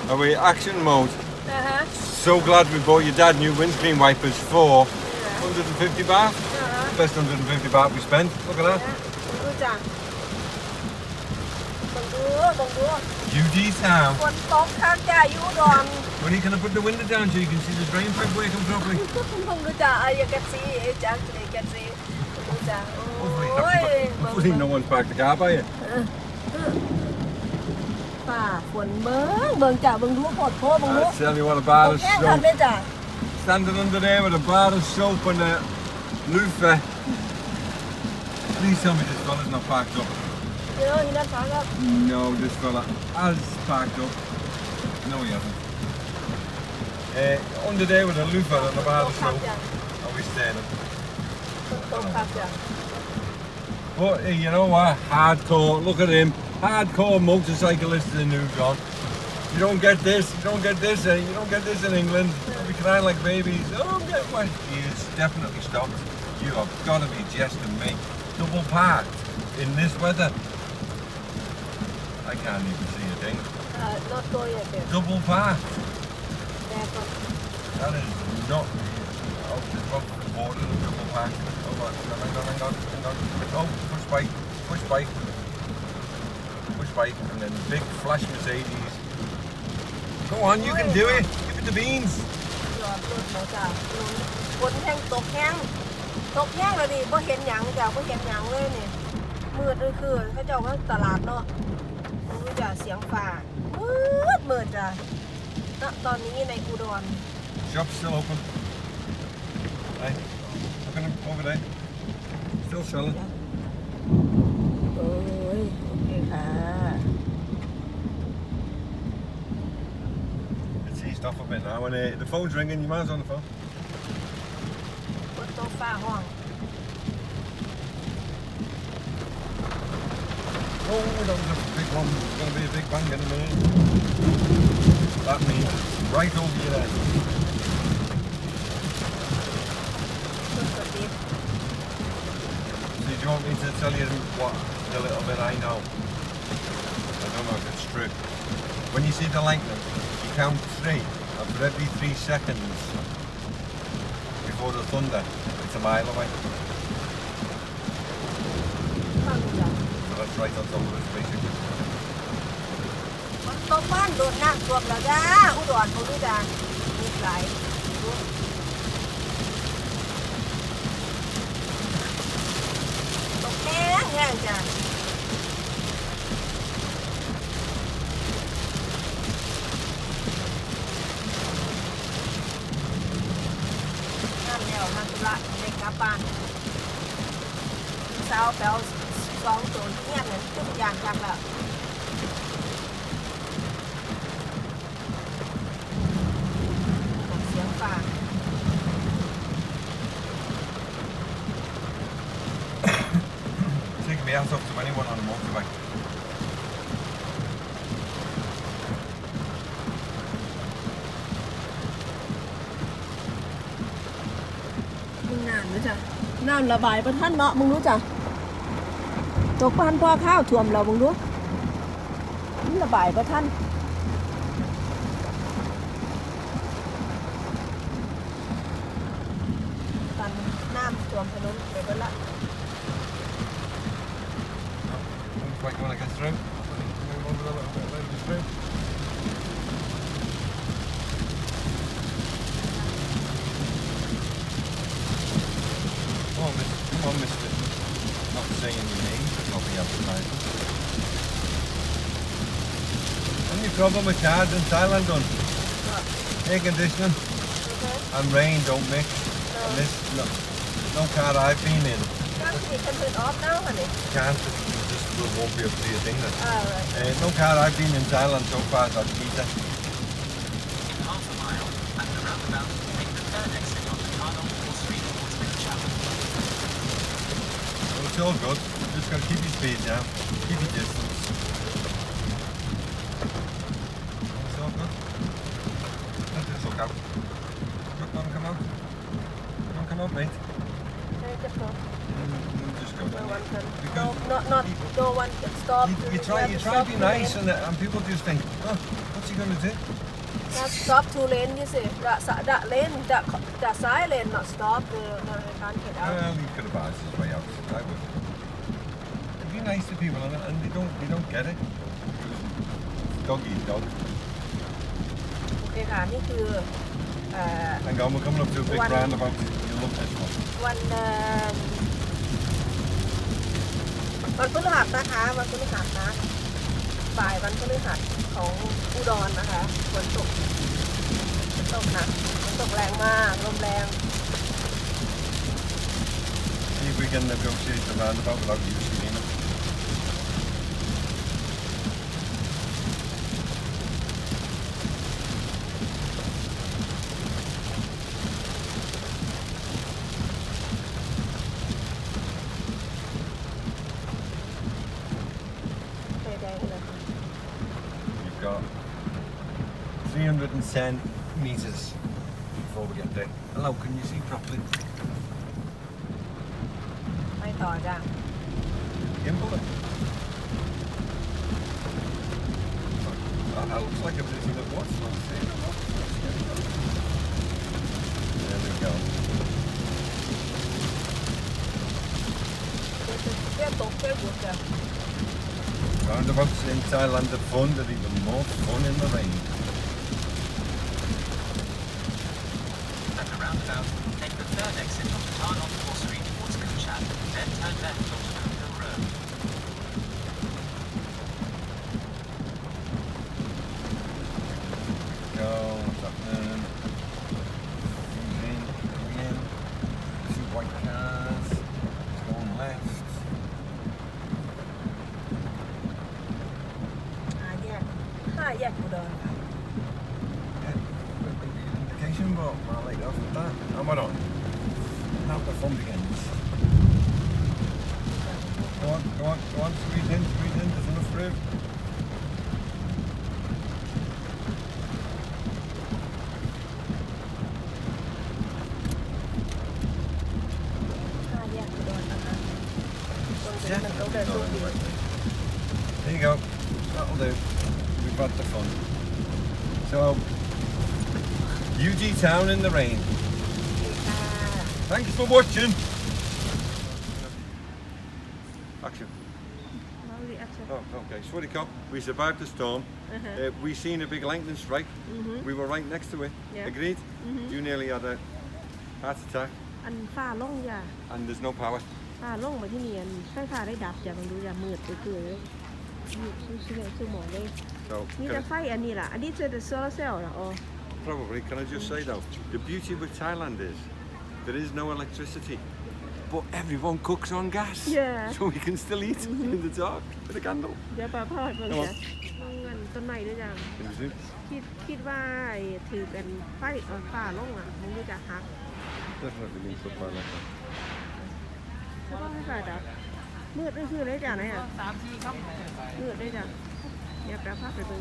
Are we action mode? So glad we bought your dad new windscreen wipers for 150 baht. Best 150 baht we spent. Look at that. UD town. When are you going to put the window down so you can see the drain pipe working properly? Hopefully no one's parked the car by you. ป่าฝนเบิ่งจ้ะเบิ่งดูโคตรโคตรเบิ่งดู I'll tell you what, a bar of แห้ง soap. ทำได้จ้ะ Standing under there with a bar of soap and a loofah. Please tell me this fella's not parked up. เดี๋ยวนี่นั่นฟังครับ No, this fella has parked up. No, he hasn't. Under there with a loofah and a bar of soap. Are we standing? ตรงครับจ้ะ But you know what? Hardcore. Look at him. Hardcore motorcyclist in New John. You don't get this. You don't get this. You don't get this in England. They'll be crying like babies. Oh, get one. He is definitely stopped. You have got to be jesting me. Double parked in this weather. I can't even see a thing. not go yet there. Double parked. Back up. That is not. Oh, there's one border of double parked. Oh, hang on. Oh, push bike. Push bike. Push bike. And then big flash Mercedes. Go on, you can do it. Give it the beans. จอดรถแล้วจ้ะฝนแห้งตกแห้งแล้วดิบ่เห็นหยังจ้ะบ่เห็นหยังเลยนี่มืดเลยคือเขาเจ้าว่าตลาดเนาะรู้จ้ะเสียงฟ้ามืดจ้ะณตอนนี้ในอุดร Shop's still open. Hey, look at him over there. Still selling. โอ้ยโอเคค่ะ It's eased off a bit now. When the phone's ringing, your man's on the phone. ฝนตกฟ้าห้อง Oh, that was a big one. It's going to be a big bang in a minute. That means right over your head. รถกระติด So do you want me to tell you what the little bit I know? I don't know if it's true. When you see the lightning, you count 3, and for every 3 seconds before the thunder, it's a mile away. ฟังจ้ะ So that's right on top of us, basically. ฝนตกบ้านโดนน้ำท่วมแล้วจ้าอุดรเขาดูจ้ะมีหลายตกแห้งจ้ะนั่นแล้วมาธุระเด็กกลับบ้านสาวแปลว2 ตัวเงี้ยเนี่ยทุกอย่างจังแล้วเสียงฟ้า Taking my hands off to anyone on a motorbike. มึงน้ำรู้จ้ะน้ำระบายประท่านเนาะมึงรู้จ้ะตกปานพ่อข้าวท่วมเรามึงรู้มันระบายประท่านตันน้ำท่วมถนนไปเบิดละ Don't quite want to get through. Move over a little bit, let it through. Come on, mister. Not saying your name, but not be advertising. Any problem with cars in Thailand done? Air conditioning and rain don't mix. And this, no car I've been in. Can't, just won't be able to do a thing then. No car I've been in Thailand so far has had heater. Half a mile at the roundabout, take the third exit on the Cardinal Street towards Whitechapel. Well, it's all good. Just got to keep your speed down, keep your distance. It's all good. Let this look out. Come out. Come out, mate. Just go down. No, not no one can stop. You try to be nice, and people just think, oh, what's he going to do? Stop 2 lane นี่สิthat lane that side lane not stop no they can't get out. Well, he could have asked his way out. I would. Be nice to people, and they don't get it. Dog eat dog. โอเคค่ะนี่คือHang on, we're coming up to a big roundabout. You'll love this one. วันพฤหัสนะคะวันพฤหัสนะบ่ายวันพฤหัสของอุดรนะคะฝนตกหนักฝนตกแรงมากลมแรง See if we can negotiate the roundabout without using it. We've got 310 meters before we get there. Hello, can you see properly? ไปต่อจ้ะ Gimbal it. That looks like a busy little watch. There we go. เพื่อนตกเพื่อนหยุดจ้ะ Roundabouts in Thailand are fun, they're even more fun in the rain. At the roundabout, take the third exit on the Tarnop Street towards Kuchat, then turn left onto Kuka Road. Go, what's happening? Coming in. 2 white cars. It's going left. 5 แยกอุดรค่ะ Yeah, maybe an indication, but I'll let off with that. And we're on. Now the fun begins. Go on, squeeze in, there's enough room. 5 แยกอุดรนะคะตรงนี้มันต้อง Definitely เดิน not รูป on ดี the right way. There you go. That'll do. We've had the fun. So, UG Town in the rain. ค่ะ Thanks for watching. Action. Oh, okay. Sweaty cop. We survived the storm. We seen a big lightning strike. We were right next to it. Yeah. Agreed? You nearly had a heart attack, อันฟ้าล่งอย่า and there's no power. ฟ้าล่งมาที่นี่อันไฟฟ้าได้ดับอย่ามันดูอย่ามืดไปเกลือเลยชื่อหมอเลย So, นี่จะไฟอันนี้ล่ะอันนี้เจอแต่โซลาร์เซลล์นะอ๋อ probably, can I just say though, the beauty with Thailand is there is no electricity, but everyone cooks on gas. Yeah. So we can still eat in the dark with a candle. เดี๋ยวปลาพอดมันจะเงินต้นไม้ด้วยจัง Can you see? คิดว่าถือเป็นไฟฟ้าล่งอ่ะมันก็จะหัก Definitely been put by like that. ใช่ป่ะไฟฟ้าดับมืดนี่คือได้จ้ะไหนอ่ะมืดได้จ้ะเดี๋ยวแปลภาพไปดู